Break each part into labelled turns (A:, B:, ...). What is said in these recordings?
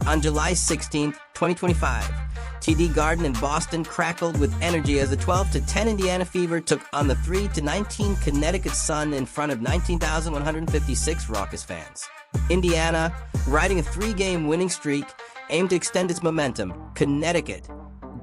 A: On July 16, 2025, TD Garden in Boston crackled with energy as the 12-10 Indiana Fever took on the 3-19 Connecticut Sun in front of 19,156 raucous fans. Indiana, riding a 3-game winning streak, aimed to extend its momentum. Connecticut,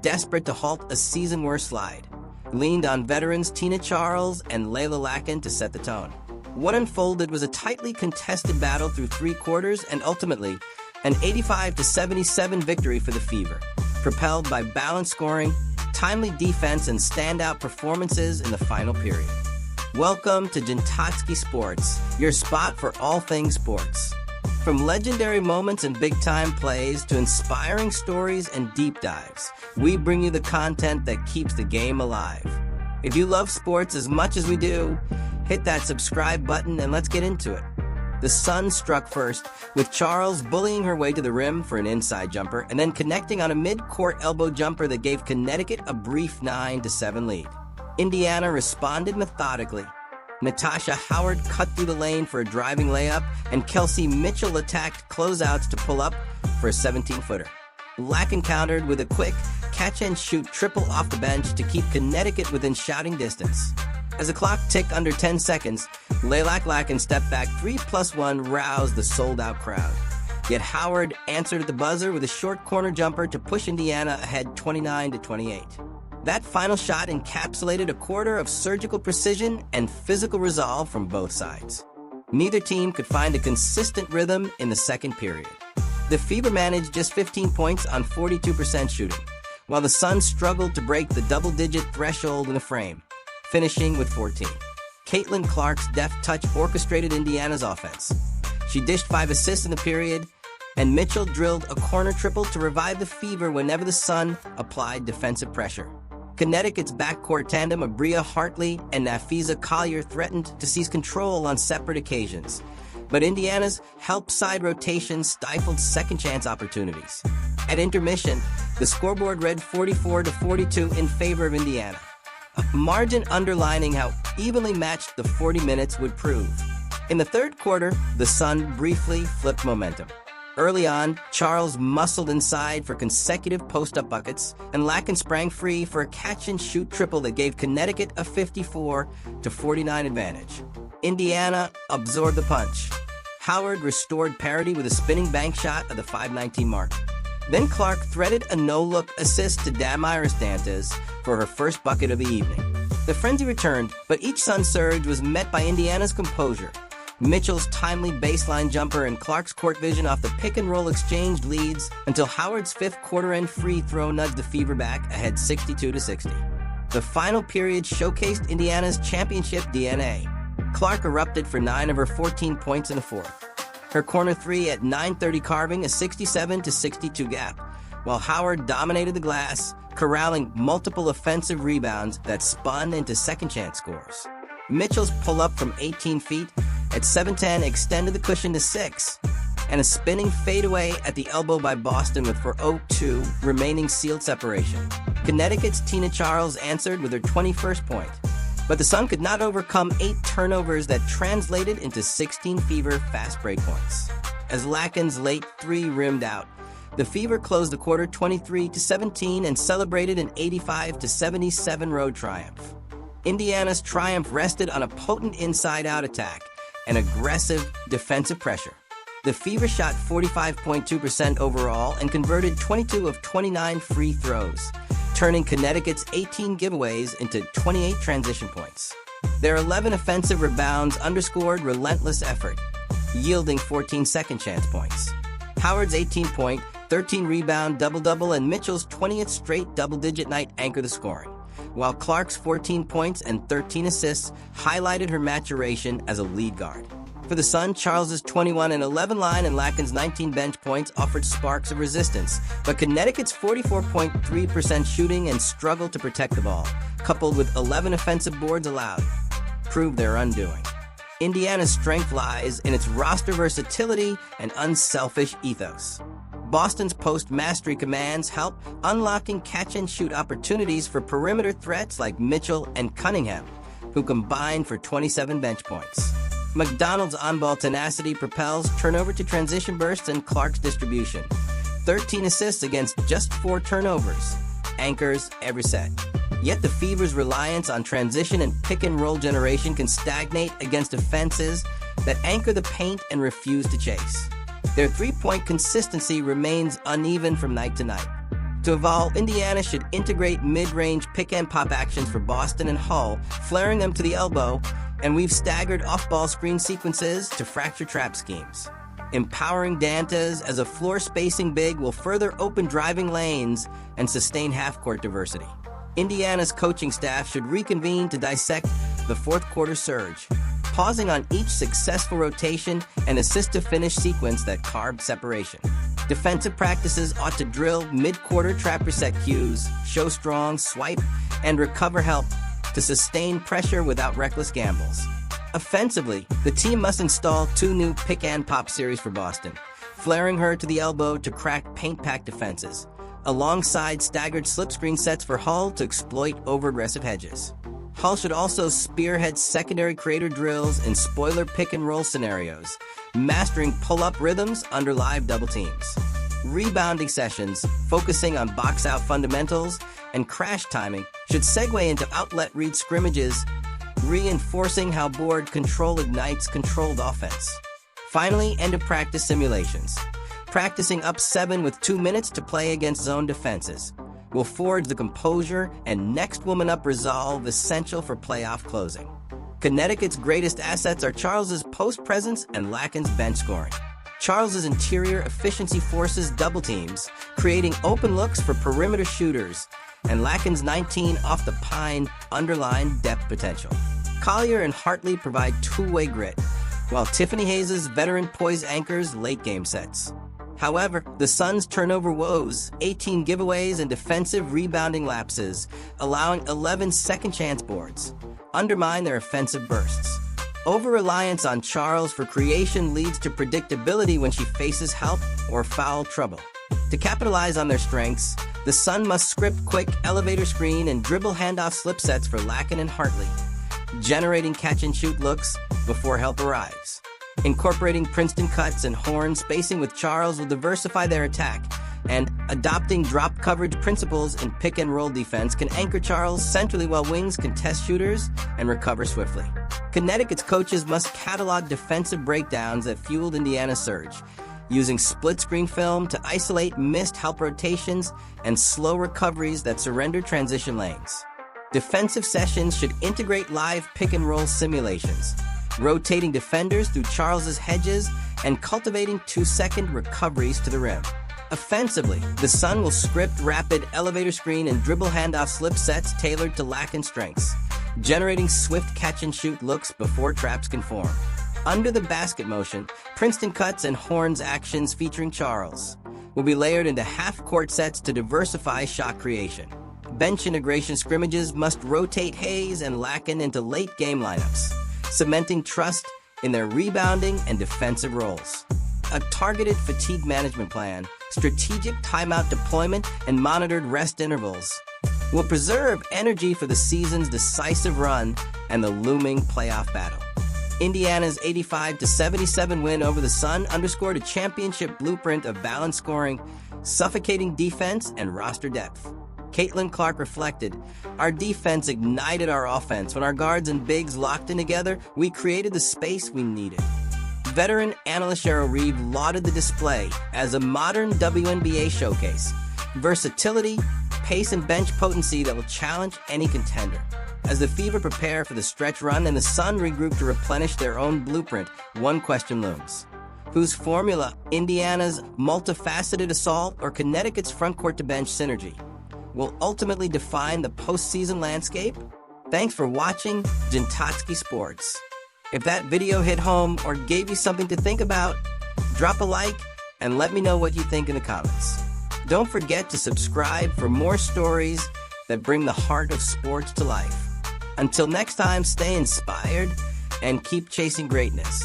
A: desperate to halt a season-worst slide, leaned on veterans Tina Charles and Leila Lacan to set the tone. What unfolded was a tightly contested battle through 3 quarters and ultimately an 85-77 victory for the Fever, propelled by balanced scoring, timely defense, and standout performances in the final period. Welcome to Jintatski Sports, your spot for all things sports. From legendary moments and big-time plays to inspiring stories and deep dives, we bring you the content that keeps the game alive. If you love sports as much as we do, hit that subscribe button and let's get into it. The Sun struck first, with Charles bullying her way to the rim for an inside jumper and then connecting on a mid-court elbow jumper that gave Connecticut a brief 9-7 lead. Indiana responded methodically. Natasha Howard cut through the lane for a driving layup, and Kelsey Mitchell attacked closeouts to pull up for a 17-footer. Lacan countered with a quick catch-and-shoot triple off the bench to keep Connecticut within shouting distance. As the clock ticked under 10 seconds, Leila Lacan stepped back 3+1 roused the sold-out crowd. Yet Howard answered at the buzzer with a short corner jumper to push Indiana ahead 29-28. That final shot encapsulated a quarter of surgical precision and physical resolve from both sides. Neither team could find a consistent rhythm in the second period. The Fever managed just 15 points on 42% shooting, while the Sun struggled to break the double-digit threshold in the frame, finishing with 14. Caitlin Clark's deft touch orchestrated Indiana's offense. She dished 5 assists in the period, and Mitchell drilled a corner triple to revive the Fever whenever the Sun applied defensive pressure. Connecticut's backcourt tandem of Bria Hartley and Nafiza Collier threatened to seize control on separate occasions, but Indiana's help-side rotation stifled second-chance opportunities. At intermission, the scoreboard read 44-42 in favor of Indiana, a margin underlining how evenly matched the 40 minutes would prove. In the third quarter, the Sun briefly flipped momentum. Early on, Charles muscled inside for consecutive post-up buckets, and Lacan sprang free for a catch-and-shoot triple that gave Connecticut a 54-49 advantage. Indiana absorbed the punch. Howard restored parity with a spinning bank shot at the 5:19 mark. Then Clark threaded a no-look assist to Damaris Dantes for her first bucket of the evening. The frenzy returned, but each Sun surge was met by Indiana's composure. Mitchell's timely baseline jumper and Clark's court vision off the pick-and-roll exchanged leads until Howard's fifth quarter-end free throw nudged the Fever back ahead 62-60. The final period showcased Indiana's championship DNA. Clark erupted for 9 of her 14 points in the fourth. Her corner three at 9:30 carving a 67-62 gap, while Howard dominated the glass, corralling multiple offensive rebounds that spun into second-chance scores. Mitchell's pull-up from 18 feet at 7:10 extended the cushion to 6, and a spinning fadeaway at the elbow by Boston with 4:02 remaining sealed separation. Connecticut's Tina Charles answered with her 21st point, but the Sun could not overcome 8 turnovers that translated into 16 Fever fast break points. As Lacan's late 3 rimmed out, the Fever closed the quarter 23-17 and celebrated an 85-77 road triumph. Indiana's triumph rested on a potent inside-out attack and aggressive defensive pressure. The Fever shot 45.2% overall and converted 22 of 29 free throws, turning Connecticut's 18 giveaways into 28 transition points. Their 11 offensive rebounds underscored relentless effort, yielding 14 second-chance points. Howard's 18-point, 13-rebound double-double and Mitchell's 20th straight double-digit night anchored the scoring, while Clark's 14 points and 13 assists highlighted her maturation as a lead guard. For the Sun, Charles's 21-11 line and Lacan's 19 bench points offered sparks of resistance, but Connecticut's 44.3% shooting and struggle to protect the ball, coupled with 11 offensive boards allowed, proved their undoing. Indiana's strength lies in its roster versatility and unselfish ethos. Boston's post-mastery commands help unlocking catch-and-shoot opportunities for perimeter threats like Mitchell and Cunningham, who combined for 27 bench points. McDonald's on-ball tenacity propels turnover to transition bursts and Clark's distribution, 13 assists against just 4 turnovers. Anchors every set. Yet the Fever's reliance on transition and pick-and-roll generation can stagnate against defenses that anchor the paint and refuse to chase. Their three-point consistency remains uneven from night to night. To evolve, Indiana should integrate mid-range pick-and-pop actions for Boston and Hull, flaring them to the elbow, and weave staggered off-ball screen sequences to fracture trap schemes. Empowering Dantas as a floor-spacing big will further open driving lanes and sustain half-court diversity. Indiana's coaching staff should reconvene to dissect the fourth-quarter surge, pausing on each successful rotation and assist-to-finish sequence that carved separation. Defensive practices ought to drill mid-quarter trap reset cues, show strong, swipe, and recover help to sustain pressure without reckless gambles. Offensively, the team must install 2 new pick-and-pop series for Boston, flaring her to the elbow to crack paint-packed defenses, alongside staggered slip-screen sets for Hull to exploit over-aggressive hedges. Hull should also spearhead secondary creator drills in spoiler pick-and-roll scenarios, mastering pull-up rhythms under live double teams. Rebounding sessions, focusing on box-out fundamentals and crash timing, should segue into outlet read scrimmages, reinforcing how board control ignites controlled offense. Finally, end-of-practice simulations. Practicing up 7 with 2 minutes to play against zone defenses will forge the composure and next-woman-up resolve essential for playoff closing. Connecticut's greatest assets are Charles's post presence and Lacan's bench scoring. Charles's interior efficiency forces double teams, creating open looks for perimeter shooters, and Lacan's 19 off the pine underline depth potential. Collier and Hartley provide two-way grit, while Tiffany Hayes' veteran poise anchors late-game sets. However, the Suns' turnover woes, 18 giveaways and defensive rebounding lapses, allowing 11 second-chance boards, undermine their offensive bursts. Over-reliance on Charles for creation leads to predictability when she faces help or foul trouble. To capitalize on their strengths, the Sun must script quick elevator screen and dribble handoff slip sets for Lacan and Hartley, generating catch-and-shoot looks before help arrives. Incorporating Princeton cuts and horn spacing with Charles will diversify their attack, and adopting drop coverage principles in pick-and-roll defense can anchor Charles centrally while wings contest shooters and recover swiftly. Connecticut's coaches must catalog defensive breakdowns that fueled Indiana's surge, using split-screen film to isolate missed help rotations and slow recoveries that surrender transition lanes. Defensive sessions should integrate live pick-and-roll simulations, rotating defenders through Charles's hedges and cultivating 2-second recoveries to the rim. Offensively, the Sun will script rapid elevator screen and dribble handoff slip sets tailored to Lacan's strengths, generating swift catch-and-shoot looks before traps can form. Under the basket motion, Princeton cuts and horns actions featuring Charles will be layered into half-court sets to diversify shot creation. Bench integration scrimmages must rotate Hayes and Lacan into late-game lineups, cementing trust in their rebounding and defensive roles. A targeted fatigue management plan, strategic timeout deployment, and monitored rest intervals will preserve energy for the season's decisive run and the looming playoff battle. Indiana's 85-77 win over the Sun underscored a championship blueprint of balanced scoring, suffocating defense, and roster depth. Caitlin Clark reflected, "Our defense ignited our offense. When our guards and bigs locked in together, we created the space we needed." Veteran Annalise Cheryl-Reeve lauded the display as a modern WNBA showcase, versatility, pace, and bench potency that will challenge any contender. As the Fever prepare for the stretch run and the Sun regroup to replenish their own blueprint, one question looms. Whose formula, Indiana's multifaceted assault or Connecticut's front-court-to-bench synergy, will ultimately define the postseason landscape? Thanks for watching Jintatsky Sports. If that video hit home or gave you something to think about, drop a like and let me know what you think in the comments. Don't forget to subscribe for more stories that bring the heart of sports to life. Until next time, stay inspired and keep chasing greatness.